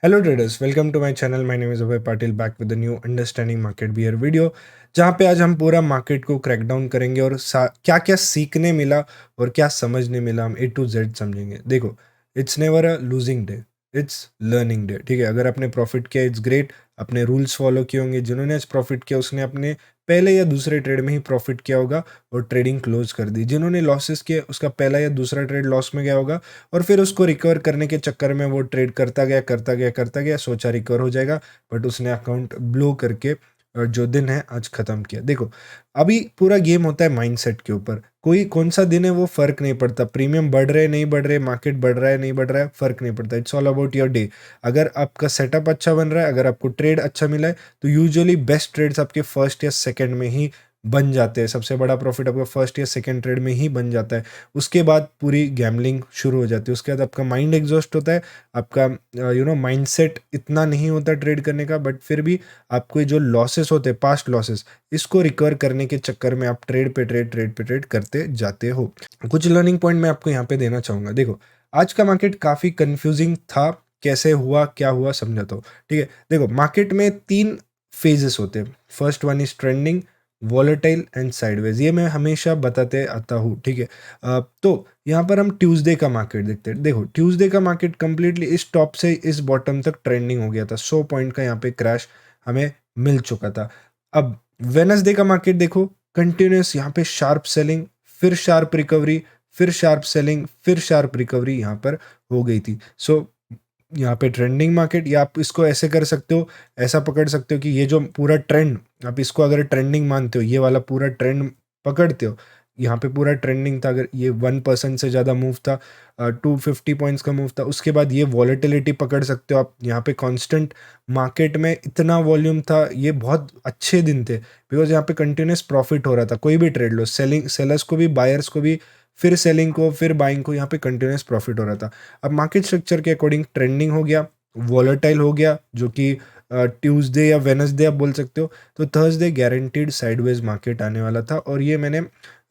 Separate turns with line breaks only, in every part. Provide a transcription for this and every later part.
Hello traders, welcome to my channel. My name is Abhay Patil, back with the new understanding market bear video, जहाँ पे आज हम पूरा market को क्रैक डाउन करेंगे और क्या क्या सीखने मिला और क्या समझने मिला, हम A to Z समझेंगे। देखो, it's never a losing day, it's learning day. ठीक है, अगर आपने प्रॉफिट किया इट्स ग्रेट, अपने रूल्स फॉलो किए होंगे। जिन्होंने आज प्रॉफिट किया उसने अपने पहले या दूसरे ट्रेड में ही प्रॉफिट किया होगा और ट्रेडिंग क्लोज कर दी। जिन्होंने लॉसेस किए उसका पहला या दूसरा ट्रेड लॉस में गया होगा और फिर उसको रिकवर करने के चक्कर में वो ट्रेड करता गया, सोचा रिकवर हो जाएगा, बट उसने अकाउंट ब्लो करके जो दिन है आज खत्म किया। देखो, अभी पूरा गेम होता है माइंडसेट के ऊपर। कोई कौन सा दिन है वो फर्क नहीं पड़ता, प्रीमियम बढ़ रहे नहीं बढ़ रहे, मार्केट बढ़ रहा है नहीं बढ़ रहा है, फर्क नहीं पड़ता। It's all about your day. अगर आपका सेटअप अच्छा बन रहा है, अगर आपको ट्रेड अच्छा मिला है, तो यूजुअली बेस्ट ट्रेड्स आपके फर्स्ट या सेकंड में ही बन जाते हैं। सबसे बड़ा प्रॉफिट आपका फर्स्ट या सेकंड ट्रेड में ही बन जाता है। उसके बाद पूरी गैम्बलिंग शुरू हो जाती है। उसके बाद आपका माइंड एग्जॉस्ट होता है, आपका माइंडसेट इतना नहीं होता ट्रेड करने का, बट फिर भी आपको जो लॉसेस होते हैं, पास्ट लॉसेस, इसको रिकवर करने के चक्कर में आप ट्रेड करते जाते हो। कुछ लर्निंग पॉइंट मैं आपको यहाँ पे देना चाहूँगा। देखो, आज का मार्केट काफ़ी कंफ्यूजिंग था। कैसे हुआ, क्या हुआ, समझाता हूँ। ठीक है, देखो, मार्केट में 3 फेजेस होते हैं। First one is trending, volatile and sideways. ये मैं हमेशा बताते आता हूँ। ठीक है, तो यहाँ पर हम ट्यूसडे का मार्केट देखते हैं। देखो, ट्यूसडे का मार्केट कंप्लीटली इस टॉप से इस बॉटम तक ट्रेंडिंग हो गया था। 100 पॉइंट का यहाँ पे क्रैश हमें मिल चुका था। अब वेनसडे का मार्केट देखो, कंटिन्यूस यहाँ पे शार्प सेलिंग, फिर शार्प रिकवरी, फिर शार्प सेलिंग, फिर शार्प रिकवरी यहाँ पर हो गई थी। सो यहाँ पे ट्रेंडिंग मार्केट, या आप इसको ऐसे कर सकते हो, ऐसा पकड़ सकते हो कि ये जो पूरा ट्रेंड, आप इसको अगर ट्रेंडिंग मानते हो, ये वाला पूरा ट्रेंड पकड़ते हो, यहाँ पे पूरा ट्रेंडिंग था। अगर ये 1% से ज़्यादा मूव था, 250 पॉइंट्स का मूव था, उसके बाद ये वॉलेटिलिटी पकड़ सकते हो आप। यहाँ पे कांस्टेंट मार्केट में इतना वॉल्यूम था, ये बहुत अच्छे दिन थे, बिकॉज यहाँ पे कंटिन्यूस प्रॉफिट हो रहा था। कोई भी ट्रेड लो, सेलिंग सेलर्स को भी, बायर्स को भी, फिर सेलिंग को, फिर बाइंग को, यहाँ पे कंटिन्यूस प्रॉफिट हो रहा था। अब मार्केट स्ट्रक्चर के अकॉर्डिंग ट्रेंडिंग हो गया, वॉलेटाइल हो गया, जो कि ट्यूसडे या वेनसडे आप बोल सकते हो। तो थर्सडे गारंटीड साइडवेज मार्केट आने वाला था, और ये मैंने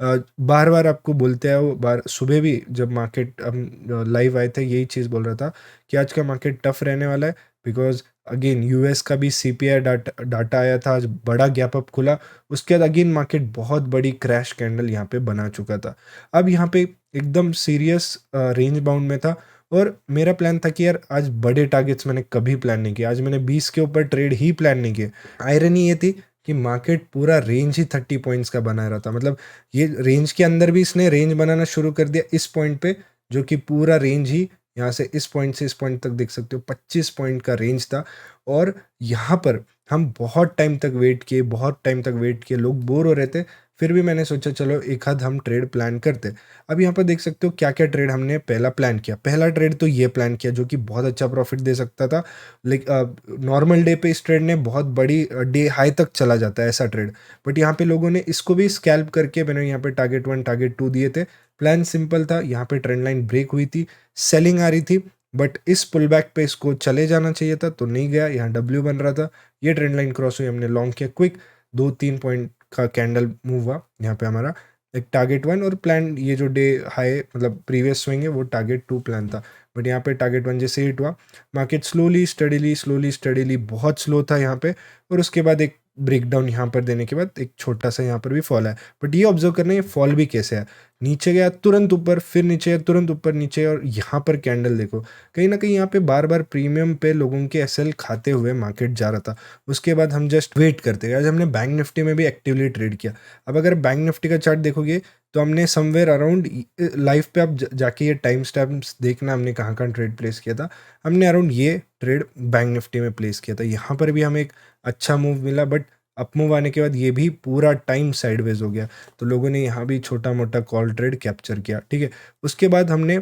बार बार आपको बोलते हैं। वो बार सुबह भी जब मार्केट हम लाइव आए थे, यही चीज़ बोल रहा था कि आज का मार्केट टफ रहने वाला है, बिकॉज अगेन यूएस का भी सीपीआई डाटा आया था, आज बड़ा गैप अप खुला। उसके बाद अगेन मार्केट बहुत बड़ी क्रैश कैंडल यहाँ पे बना चुका था। अब यहाँ पे एकदम सीरियस रेंज बाउंड में था, और मेरा प्लान था कि यार आज बड़े टारगेट्स मैंने कभी प्लान नहीं किया। आज मैंने 20 के ऊपर ट्रेड ही प्लान नहीं किए। आयरनी ये थी कि मार्केट पूरा रेंज ही 30 पॉइंट्स का बना रहा था। मतलब ये रेंज के अंदर भी इसने रेंज बनाना शुरू कर दिया इस पॉइंट पे, जो कि पूरा रेंज ही यहाँ से इस पॉइंट से इस पॉइंट तक देख सकते हो, 25 पॉइंट का रेंज था। और यहाँ पर हम बहुत टाइम तक वेट किए, बहुत टाइम तक वेट किए, लोग बोर हो रहे थे। फिर भी मैंने सोचा चलो एक आध हम ट्रेड प्लान करते। अब यहाँ पर देख सकते हो क्या क्या ट्रेड हमने पहला प्लान किया। पहला ट्रेड तो ये प्लान किया जो कि बहुत अच्छा प्रॉफिट दे सकता था, लेकिन नॉर्मल डे पे इस ट्रेड ने बहुत बड़ी डे हाई तक चला जाता है ऐसा ट्रेड। बट यहाँ पे लोगों ने इसको भी स्कैल्प करके, मैंने यहाँ पे टारगेट 1 टारगेट 2 दिए थे। प्लान सिंपल था, यहाँ पे ट्रेंड लाइन ब्रेक हुई थी, सेलिंग आ रही थी, बट इस पुल बैक पे इसको चले जाना चाहिए था, तो नहीं गया। यहाँ डब्ल्यू बन रहा था, ये ट्रेंड लाइन क्रॉस हुई, हमने लॉन्ग किया क्विक। 2-3 पॉइंट का कैंडल मूव हुआ यहाँ पे हमारा, एक टारगेट 1 और प्लान, ये जो डे हाई मतलब प्रीवियस स्विंग है वो टारगेट 2 प्लान था। बट यहाँ पे टारगेट 1 जैसे हिट हुआ, मार्केट स्लोली स्टडीली बहुत स्लो था यहाँ पे, और उसके बाद एक ब्रेकडाउन यहाँ पर देने के बाद एक छोटा सा यहाँ पर भी फॉल है। बट ये ऑब्जर्व करना, ये फॉल भी कैसे है, नीचे गया तुरंत ऊपर, फिर नीचे गया तुरंत ऊपर, नीचे, और यहाँ पर कैंडल देखो, कहीं ना कहीं यहाँ पे बार बार प्रीमियम पे लोगों के एसएल खाते हुए मार्केट जा रहा था। उसके बाद हम जस्ट वेट करते गए। आज हमने बैंक निफ्टी में भी एक्टिवली ट्रेड किया। अब अगर बैंक निफ्टी का चार्ट देखोगे तो हमने समवेयर अराउंड लाइव पे, आप जाके ये टाइम स्टैम्प्स देखना हमने कहाँ कहाँ ट्रेड प्लेस किया था। हमने अराउंड ये ट्रेड बैंक निफ्टी में प्लेस किया था। यहाँ पर भी हमें एक अच्छा मूव मिला, बट अप मूव आने के बाद ये भी पूरा टाइम साइडवेज हो गया, तो लोगों ने यहाँ भी छोटा मोटा कॉल ट्रेड कैप्चर किया। ठीक है, उसके बाद हमने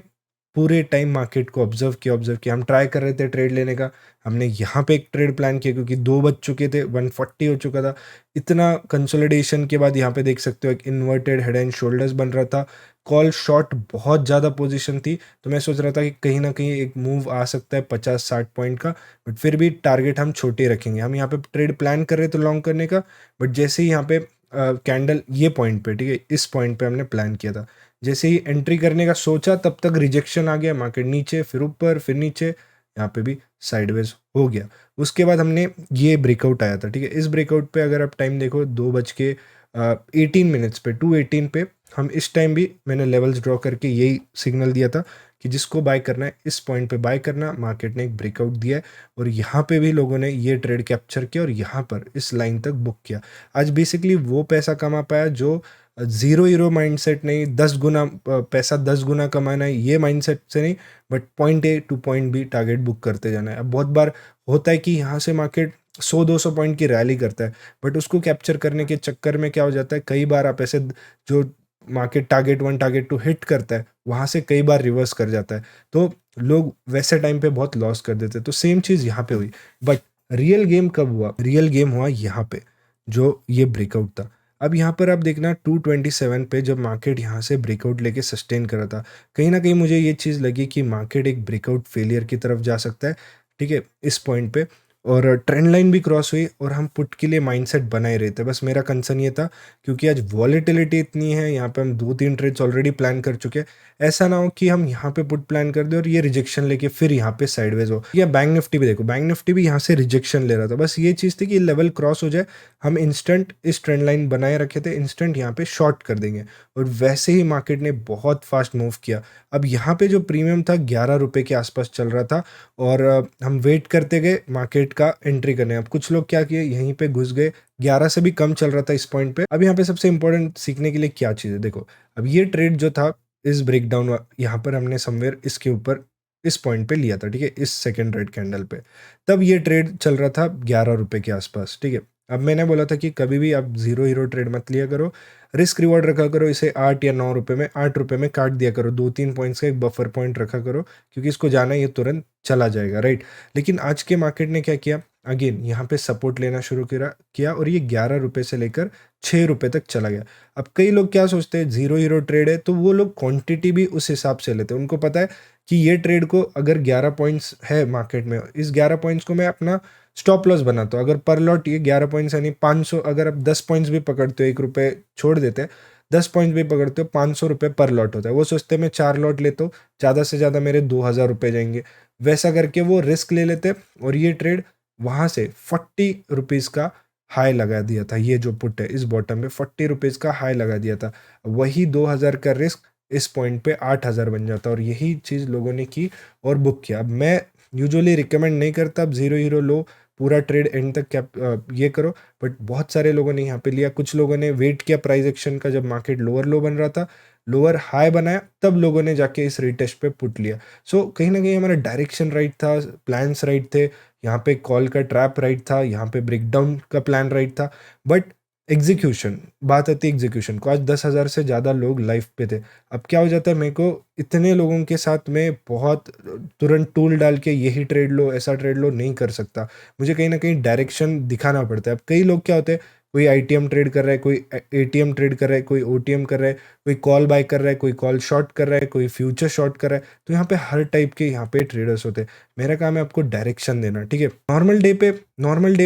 पूरे टाइम मार्केट को ऑब्जर्व किया। हम ट्राई कर रहे थे ट्रेड लेने का। हमने यहाँ पे एक ट्रेड प्लान किया, क्योंकि 2 बज चुके थे, 140 हो चुका था। इतना कंसोलिडेशन के बाद यहाँ पे देख सकते हो एक इन्वर्टेड हेड एंड शोल्डर्स बन रहा था। कॉल शॉर्ट बहुत ज़्यादा पोजीशन थी, तो मैं सोच रहा था कि कहीं ना कहीं एक मूव आ सकता है 50-60 पॉइंट का, बट फिर भी टारगेट हम छोटे रखेंगे। हम यहाँ पे ट्रेड प्लान कर रहे थे लॉन्ग करने का, बट जैसे ही यहाँ पे कैंडल ये पॉइंट पे, ठीक है, इस पॉइंट पे हमने प्लान किया था। जैसे ही एंट्री करने का सोचा, तब तक रिजेक्शन आ गया, मार्केट नीचे, फिर ऊपर, फिर नीचे, यहाँ पे भी साइडवेज हो गया। उसके बाद हमने ये ब्रेकआउट आया था, ठीक है। इस ब्रेकआउट पे अगर आप टाइम देखो 2:18 पे 2:18 पे हम इस टाइम भी मैंने लेवल्स ड्रॉ करके यही सिग्नल दिया था कि जिसको बाय करना है इस पॉइंट पे बाय करना। मार्केट ने एक ब्रेकआउट दिया है और यहाँ पे भी लोगों ने ये ट्रेड कैप्चर किया और यहाँ पर इस लाइन तक बुक किया। आज बेसिकली वो पैसा कमा पाया जो ज़ीरो हीरो माइंडसेट नहीं, 10 गुना पैसा 10 गुना कमाना है ये माइंडसेट से नहीं, but point A two point be target book करते जाना है। अब बहुत बार होता है कि यहाँ से मार्केट 100-200 पॉइंट की रैली करता है, बट उसको कैप्चर करने के चक्कर में क्या हो जाता है, कई बार आप ऐसे जो मार्केट टारगेट 1 टारगेट 2 हिट करता है वहाँ से कई बार रिवर्स कर जाता है, तो लोग वैसे टाइम पे बहुत लॉस कर देते हैं। तो सेम चीज़ यहाँ पे हुई, बट रियल गेम कब हुआ? रियल गेम हुआ यहाँ पे जो ये ब्रेकआउट था। अब यहाँ पर आप देखना 227 पे जब मार्केट यहाँ से ब्रेकआउट लेके सस्टेन कर रहा था, कहीं ना कहीं मुझे ये चीज़ लगी कि मार्केट एक ब्रेकआउट फेलियर की तरफ जा सकता है, ठीक है, इस पॉइंट पे। और ट्रेंड लाइन भी क्रॉस हुई और हम पुट के लिए माइंडसेट बनाए रहे थे। बस मेरा कंसर्न ये था क्योंकि आज वॉलेटिलिटी इतनी है, यहाँ पे हम 2-3 ट्रेड्स ऑलरेडी प्लान कर चुके हैं, ऐसा ना हो कि हम यहाँ पे पुट प्लान कर दे और ये रिजेक्शन लेके फिर यहाँ पे साइडवेज हो। या बैंक निफ्टी भी देखो, बैंक निफ्टी भी यहाँ से रिजेक्शन ले रहा था। बस ये चीज़ थी कि लेवल क्रॉस हो जाए, हम इंस्टेंट इस ट्रेंड लाइन बनाए रखे थे, इंस्टेंट यहाँ पे शॉर्ट कर देंगे और वैसे ही मार्केट ने बहुत फास्ट मूव किया। अब यहाँ पे जो प्रीमियम था 11 रुपये के आसपास चल रहा था और हम वेट करते गए मार्केट का एंट्री करने। अब कुछ लोग क्या किए, यहीं पे घुस गए, 11 से भी कम चल रहा था इस पॉइंट पे। अब यहाँ पे सबसे इंपॉर्टेंट सीखने के लिए क्या चीज़ है, देखो अब ये ट्रेड जो था इस ब्रेकडाउन यहाँ पर हमने समवेयर इसके ऊपर इस पॉइंट पे लिया था, ठीक है, इस सेकेंड रेड कैंडल पे। तब ये ट्रेड चल रहा था 11 रुपये के आसपास, ठीक है। अब मैंने बोला था कि कभी भी आप ज़ीरो हीरो ट्रेड मत लिया करो, रिस्क रिवॉर्ड रखा करो, इसे 8 या 9 रुपये में 8 रुपये में काट दिया करो, 2-3 पॉइंट्स का एक बफर पॉइंट रखा करो क्योंकि इसको जाना है, ये तुरंत चला जाएगा, राइट। लेकिन आज के मार्केट ने क्या किया, अगेन यहाँ पे सपोर्ट लेना शुरू किया और ये 11 रुपये से लेकर 6 रुपये तक चला गया। अब कई लोग क्या सोचते हैं, ज़ीरो हीरो ट्रेड है तो वो लोग क्वांटिटी भी उस हिसाब से लेते हैं। उनको पता है कि ये ट्रेड को अगर 11 पॉइंट्स है मार्केट में, इस 11 पॉइंट्स को मैं अपना स्टॉप लॉस बनाता हूँ। अगर पर लॉट ये 11 पॉइंट्स यानी 500, अगर आप 10 पॉइंट्स भी पकड़ते हो, 1 रुपये छोड़ देते हैं, 10 पॉइंट भी पकड़ते हो, 500 रुपये पर लॉट होता है। वो सोचते हैं मैं 4 लॉट लेता हूँ, ज़्यादा से ज़्यादा मेरे 2000 रुपये जाएंगे, वैसा करके वो रिस्क ले लेते हैं और ये ट्रेड वहाँ से 40 रुपीज़ का हाई लगा दिया था। ये जो पुट है इस बॉटम में 40 रुपीज़ का हाई लगा दिया था, वही 2000 का रिस्क इस पॉइंट पे 8000 बन जाता और यही चीज़ लोगों ने की और बुक किया। अब मैं यूजुअली रिकमेंड नहीं करता अब ज़ीरो हीरो लो पूरा ट्रेड एंड तक ये करो, बट बहुत सारे लोगों ने यहाँ पे लिया। कुछ लोगों ने वेट किया प्राइस एक्शन का, जब मार्केट लोअर लो बन रहा था, लोअर हाई बनाया, तब लोगों ने जाके इस रीटेस्ट पे पुट लिया। सो कहीं ना कहीं हमारा डायरेक्शन राइट था, प्लान्स राइट थे, यहाँ पे कॉल का ट्रैप राइट था, यहाँ पे ब्रेकडाउन का प्लान राइट था, बट एग्जीक्यूशन, बात आती है एग्जीक्यूशन को। आज 10,000 से ज़्यादा लोग लाइव पे थे। अब क्या हो जाता है, मेरे को इतने लोगों के साथ में बहुत तुरंत टूल डाल के यही ट्रेड लो ऐसा ट्रेड लो नहीं कर सकता, मुझे कहीं ना कहीं डायरेक्शन दिखाना पड़ता है। अब कई लोग क्या होते हैं, कोई आईटीएम ट्रेड कर रहा है, कोई एटीएम ट्रेड कर रहा है, कोई ओटीएम कर रहा है, कोई कॉल बाय कर रहा है, कोई कॉल शॉर्ट कर रहा है, कोई फ्यूचर शॉर्ट कर रहा है। तो यहाँ पे हर टाइप के यहाँ पे ट्रेडर्स होते हैं। मेरा काम है आपको डायरेक्शन देना, ठीक है। नॉर्मल डे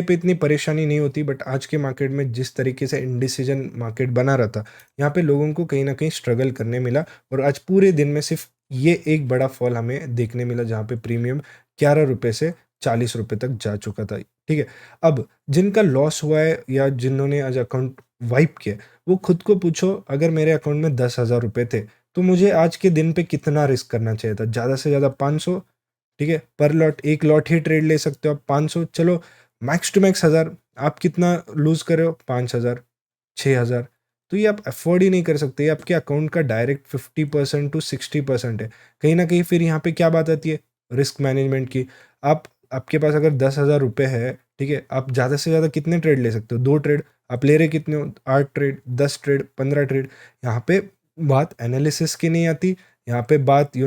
पे इतनी परेशानी नहीं होती, बट आज के मार्केट में जिस तरीके से इनडिसीजन मार्केट बना रहा था, यहाँ पे लोगों को कहीं ना कहीं स्ट्रगल करने मिला और आज पूरे दिन में सिर्फ ये एक बड़ा फॉल हमें देखने मिला जहाँ पे प्रीमियम 11 रुपये से 40 रुपये तक जा चुका था, ठीक है। अब जिनका लॉस हुआ है या जिन्होंने आज अकाउंट वाइप किया, वो खुद को पूछो, अगर मेरे अकाउंट में 10,000 रुपये थे तो मुझे आज के दिन पे कितना रिस्क करना चाहिए था? ज़्यादा से ज़्यादा 500, ठीक है, पर लॉट, एक लॉट ही ट्रेड ले सकते हो आप 500, चलो मैक्स टू मैक्स 1000, आप कितना लूज कर रहे हो? 5000, 6000। तो ये आप अफोर्ड ही नहीं कर सकते, ये आपके अकाउंट का डायरेक्ट 50% टू 60% है। कहीं ना कहीं फिर यहाँ पे क्या बात आती है, रिस्क मैनेजमेंट की। आपके पास अगर 10,000 रुपये है, ठीक है, आप ज़्यादा से ज़्यादा कितने ट्रेड ले सकते हो? 2 ट्रेड। आप ले रहे कितने हो? 8 ट्रेड, 10 ट्रेड, 15 ट्रेड। यहाँ पे बात एनालिसिस की नहीं आती, यहाँ पे बात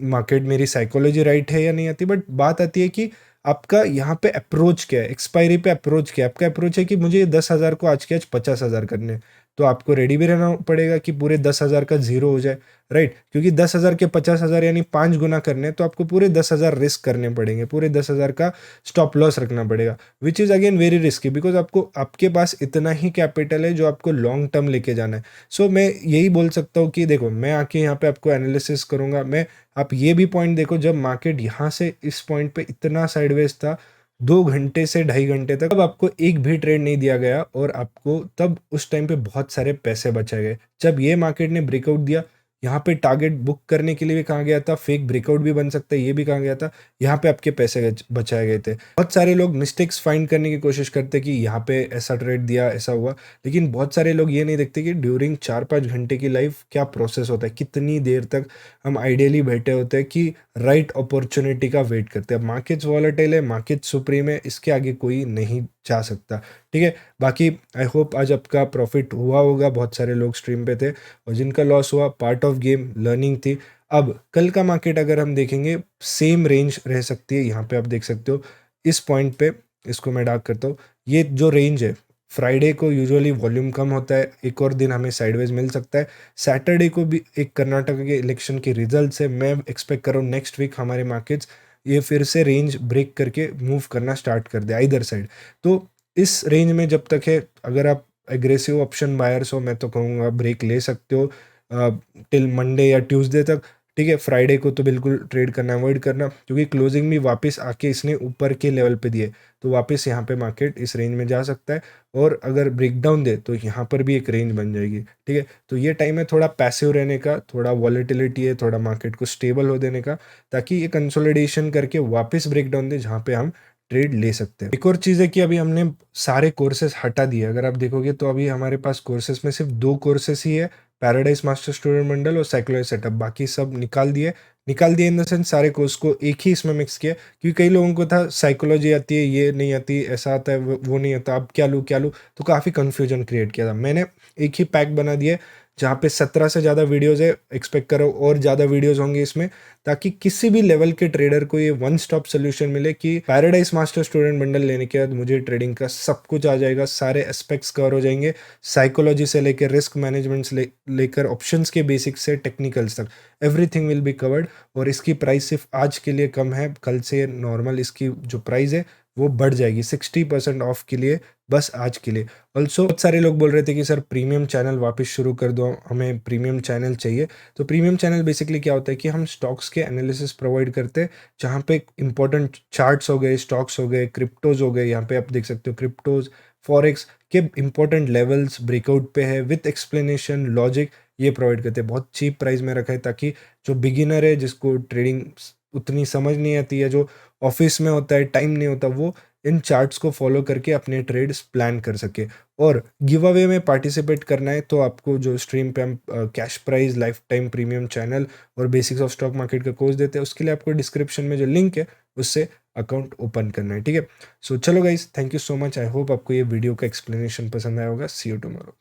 मार्केट मेरी साइकोलॉजी राइट है या नहीं आती, बट बात आती है कि आपका यहाँ पे अप्रोच क्या है, एक्सपायरी पे अप्रोच क्या है। आपका अप्रोच है कि मुझे 10,000 को आज के आज 50,000 करने हैं, तो आपको रेडी भी रहना पड़ेगा कि पूरे 10,000 का ज़ीरो हो जाए, राइट? क्योंकि 10,000 के 50,000 यानी 5 गुना करने हैं, तो आपको पूरे 10,000 रिस्क करने पड़ेंगे, पूरे 10,000 का स्टॉप लॉस रखना पड़ेगा, which is again very risky because आपको आपके पास इतना ही कैपिटल है जो आपको लॉन्ग टर्म लेके जाना है। सो मैं यही बोल सकता हूँ कि देखो, मैं आके यहाँ पे आपको एनालिसिस करूँगा, मैं आप ये भी पॉइंट देखो, जब मार्केट यहाँ से इस पॉइंट पे इतना साइडवेज था 2 घंटे से ढाई घंटे तक, तब आपको एक भी ट्रेड नहीं दिया गया और आपको तब उस टाइम पे बहुत सारे पैसे बचाए गए। जब ये मार्केट ने ब्रेकआउट दिया, यहाँ पे टारगेट बुक करने के लिए भी कहा गया था, फेक ब्रेकआउट भी बन सकता है ये भी कहा गया था, यहाँ पे आपके पैसे बचाए गए थे। बहुत सारे लोग मिस्टेक्स फाइंड करने की कोशिश करते कि यहाँ पे ऐसा ट्रेड दिया, ऐसा हुआ, लेकिन बहुत सारे लोग ये नहीं देखते कि ड्यूरिंग 4-5 घंटे की लाइफ क्या प्रोसेस होता है, कितनी देर तक हम आइडियली बैठे होते हैं कि राइट अपॉर्चुनिटी का वेट करते हैं। मार्केट्स वॉलेटाइल है, मार्केट सुप्रीम है, इसके आगे कोई नहीं जा सकता, ठीक है? बाकी आई होप आज आपका प्रॉफिट हुआ होगा, बहुत सारे लोग स्ट्रीम पे थे, और जिनका लॉस हुआ पार्ट ऑफ गेम, लर्निंग थी। अब कल का मार्केट अगर हम देखेंगे, सेम रेंज रह सकती है, यहाँ पे आप देख सकते हो इस पॉइंट पे, इसको मैं डार्क करता हूँ, ये जो रेंज है, फ्राइडे को यूजुअली वॉल्यूम कम होता है, एक और दिन हमें साइडवेज मिल सकता है। सैटरडे को भी एक कर्नाटक के इलेक्शन के रिजल्ट्स है, मैं एक्सपेक्ट कर रहा हूँ नेक्स्ट वीक हमारे मार्केट्स ये फिर से रेंज ब्रेक करके मूव करना स्टार्ट कर दे आइदर साइड। तो इस रेंज में जब तक है, अगर आप एग्रेसिव ऑप्शन बायर्स हो, मैं तो कहूँगा ब्रेक ले सकते हो टिल मंडे या ट्यूसडे तक, ठीक है? फ्राइडे को तो बिल्कुल ट्रेड करना अवॉइड करना, क्योंकि क्लोजिंग भी वापस आके इसने ऊपर के लेवल पे दिए, तो वापस यहाँ पे मार्केट इस रेंज में जा सकता है, और अगर ब्रेकडाउन दे तो यहाँ पर भी एक रेंज बन जाएगी, ठीक है? तो ये टाइम है थोड़ा पैसिव रहने का, थोड़ा वॉलेटिलिटी है, थोड़ा मार्केट को स्टेबल हो देने का, ताकि ये कंसोलिडेशन करके वापस ब्रेकडाउन दे जहाँ पे हम ट्रेड ले सकते हैं। एक और चीज़ है कि अभी हमने सारे कोर्सेस हटा दिए, अगर आप देखोगे तो अभी हमारे पास कोर्सेस में सिर्फ 2 कोर्सेस ही है, पैराडाइज मास्टर स्टूडेंट मंडल और साइकोलॉजी सेटअप, बाकी सब निकाल दिए इन द सेंस सारे कोर्स को एक ही इसमें मिक्स किया, क्योंकि कई लोगों को था साइकोलॉजी आती है, ये नहीं आती, ऐसा आता है, वो नहीं आता, अब क्या लूँ, तो काफ़ी कन्फ्यूजन क्रिएट किया था। मैंने एक ही पैक बना दिया जहाँ पे 17 से ज़्यादा वीडियोज़ है, एक्सपेक्ट करो और ज़्यादा वीडियोज़ होंगे इसमें, ताकि किसी भी लेवल के ट्रेडर को ये वन स्टॉप सोल्यूशन मिले कि पैराडाइज मास्टर स्टूडेंट बंडल लेने के बाद मुझे ट्रेडिंग का सब कुछ आ जाएगा, सारे एस्पेक्ट्स कवर हो जाएंगे, साइकोलॉजी से लेकर रिस्क मैनेजमेंट से लेकर ऑप्शंस के बेसिक्स से टेक्निकल्स तक, एवरीथिंग विल बी कवर्ड। और इसकी प्राइस सिर्फ आज के लिए कम है, कल से नॉर्मल इसकी जो प्राइस है वो बढ़ जाएगी 60% ऑफ के लिए, बस आज के लिए। ऑल्सो बहुत सारे लोग बोल रहे थे कि सर प्रीमियम चैनल वापस शुरू कर दो, हमें प्रीमियम चैनल चाहिए। तो प्रीमियम चैनल बेसिकली क्या होता है कि हम स्टॉक्स के एनालिसिस प्रोवाइड करते हैं, जहाँ पे इंपॉर्टेंट चार्ट्स हो गए, स्टॉक्स हो गए, क्रिप्टोज हो गए, यहाँ पे आप देख सकते हो क्रिप्टोज, फॉरेक्स के इंपॉर्टेंट लेवल्स ब्रेकआउट पे है, विथ एक्सप्लेनेशन लॉजिक, ये प्रोवाइड करते हैं। बहुत चीप प्राइस में रखा है, ताकि जो बिगिनर है, जिसको ट्रेडिंग उतनी समझ नहीं आती है, जो ऑफिस में होता है, टाइम नहीं होता, वो इन चार्ट्स को फॉलो करके अपने ट्रेड्स प्लान कर सके। और गिव अवे में पार्टिसिपेट करना है तो आपको जो स्ट्रीम पे हम cash prize, life time premium channel और बेसिक्स ऑफ स्टॉक मार्केट का कोर्स देते हैं, उसके लिए आपको डिस्क्रिप्शन में जो लिंक है उससे अकाउंट ओपन करना है, ठीक है? सो चलो guys, thank you so much, I hope आपको ये वीडियो का एक्सप्लेनेशन पसंद आया होगा। सी यू टुमारो।